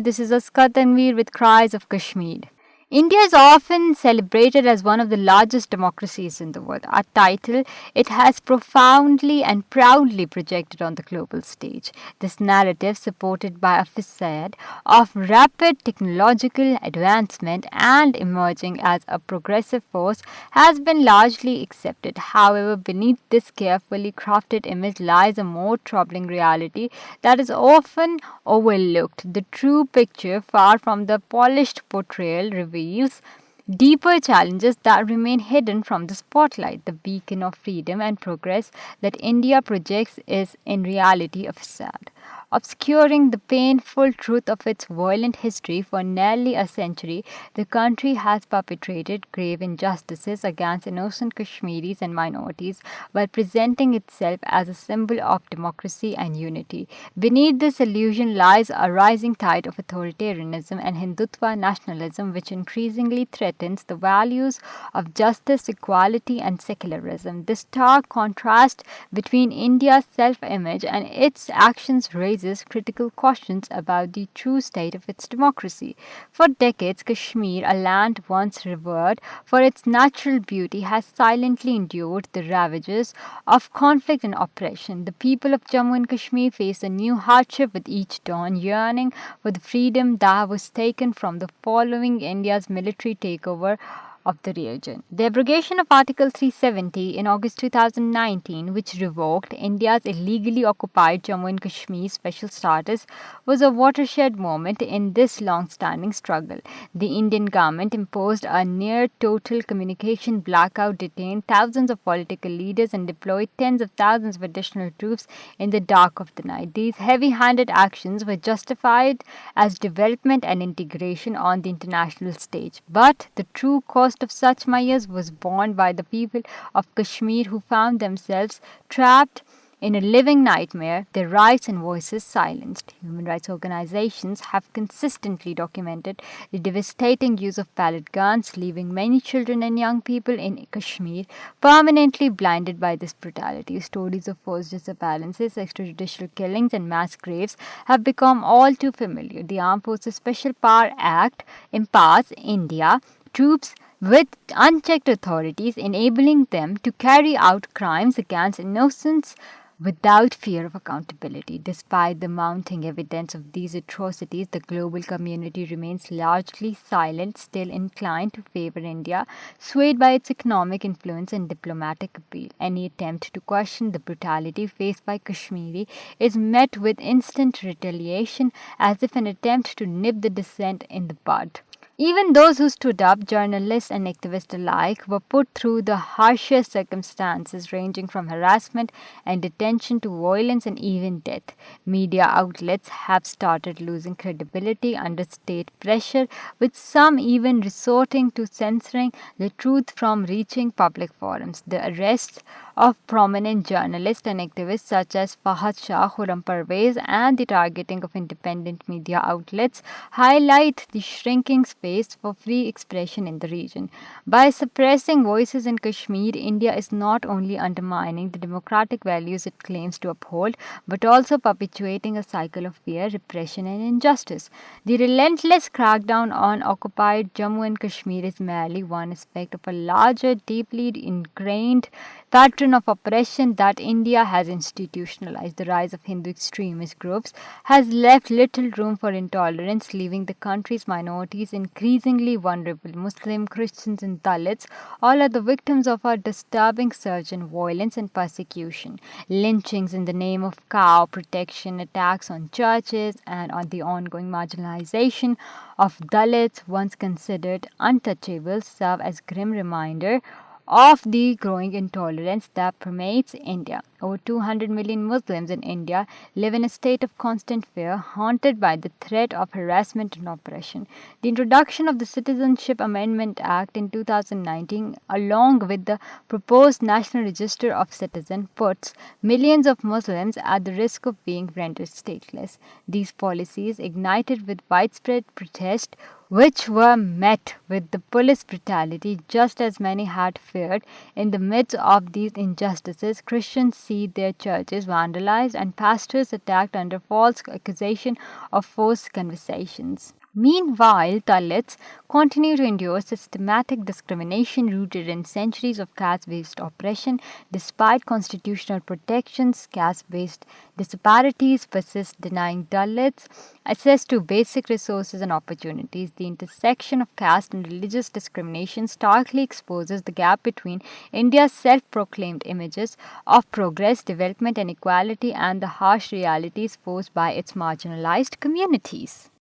This is Askat Tanveer with Cries of Kashmir. India is often celebrated as one of the largest democracies in the world, a title it has profoundly and proudly projected on the global stage. This narrative, supported by a facade of rapid technological advancement and emerging as a progressive force, has been largely accepted. However, beneath this carefully crafted image lies a more troubling reality that is often overlooked. The true picture, far from the polished portrayal, reveals deeper challenges that remain hidden from the spotlight. The beacon of freedom and progress that India projects is in reality a facade, obscuring the painful truth of its violent history. For nearly a century, the country has perpetrated grave injustices against innocent Kashmiris and minorities while presenting itself as a symbol of democracy and unity. Beneath this illusion lies a rising tide of authoritarianism and Hindutva nationalism, which increasingly threatens the values of justice, equality, and secularism. This stark contrast between India's self image and its actions raises critical questions about the true state of its democracy. For decades, Kashmir, a land once revered for its natural beauty, has silently endured the ravages of conflict and oppression. The people of Jammu and Kashmir face a new hardship with each dawn, yearning for the freedom that was taken from the following India's military takeover of the region. The abrogation of Article 370 in August 2019, which revoked India's illegally occupied Jammu and Kashmir special status, was a watershed moment in this long standing struggle. The Indian government imposed a near total communication blackout, detained thousands of political leaders, and deployed tens of thousands of additional troops in the dark of the night. These heavy handed actions were justified as development and integration on the international stage. But the true cost of such measures was borne by the people of Kashmir, who found themselves trapped in a living nightmare, their rights and voices silenced. Human rights organizations have consistently documented the devastating use of pellet guns, leaving many children and young people in Kashmir permanently blinded by this brutality. Stories of forced disappearances, extrajudicial killings, and mass graves have become all too familiar. The Armed Forces Special Power Act empowers India troops with unchecked authorities, enabling them to carry out crimes against innocents without fear of accountability. Despite the mounting evidence of these atrocities, the global community remains largely silent, still inclined to favor India, swayed by its economic influence and diplomatic appeal. Any attempt to question the brutality faced by Kashmiri is met with instant retaliation, as if an attempt to nip the dissent in the bud. Even those who stood up, journalists and activists alike, were put through the harshest circumstances, ranging from harassment and detention to violence and even death. Media outlets have started losing credibility under state pressure, with some even resorting to censoring the truth from reaching public forums. The arrests of prominent journalists and activists such as Fahad Shah, Khurram Parvez, and the targeting of independent media outlets highlight the shrinking space for free expression in the region. By suppressing voices in Kashmir, India is not only undermining the democratic values it claims to uphold, but also perpetuating a cycle of fear, repression, and injustice. The relentless crackdown on occupied Jammu and Kashmir is merely one aspect of a larger, deeply ingrained pattern of oppression that India has institutionalized. The rise of Hindu extremist groups has left little room for intolerance, leaving the country's minorities increasingly vulnerable. Muslim, Christians, and Dalits all are the victims of a disturbing surge in violence and persecution. Lynchings in the name of cow protection, attacks on churches, and on the ongoing marginalization of Dalits, once considered untouchables, serve as grim reminder of the growing intolerance that permeates India. Over 200 million Muslims in India live in a state of constant fear, haunted by the threat of harassment and oppression. The introduction of the Citizenship Amendment Act in 2019, along with the proposed National Register of Citizens, puts millions of Muslims at the risk of being rendered stateless. These policies, ignited with widespread protest, which were met with the police brutality just as many had feared. In the midst of these injustices, Christians see their churches vandalized and pastors attacked under false accusation of forced conversations. Meanwhile, Dalits continue to endure systematic discrimination rooted in centuries of caste based oppression. Despite constitutional protections, caste based disparities persist, denying Dalits access to basic resources and opportunities. The intersection of caste and religious discrimination starkly exposes the gap between India's self proclaimed images of progress, development, and equality and the harsh realities posed by its marginalized communities.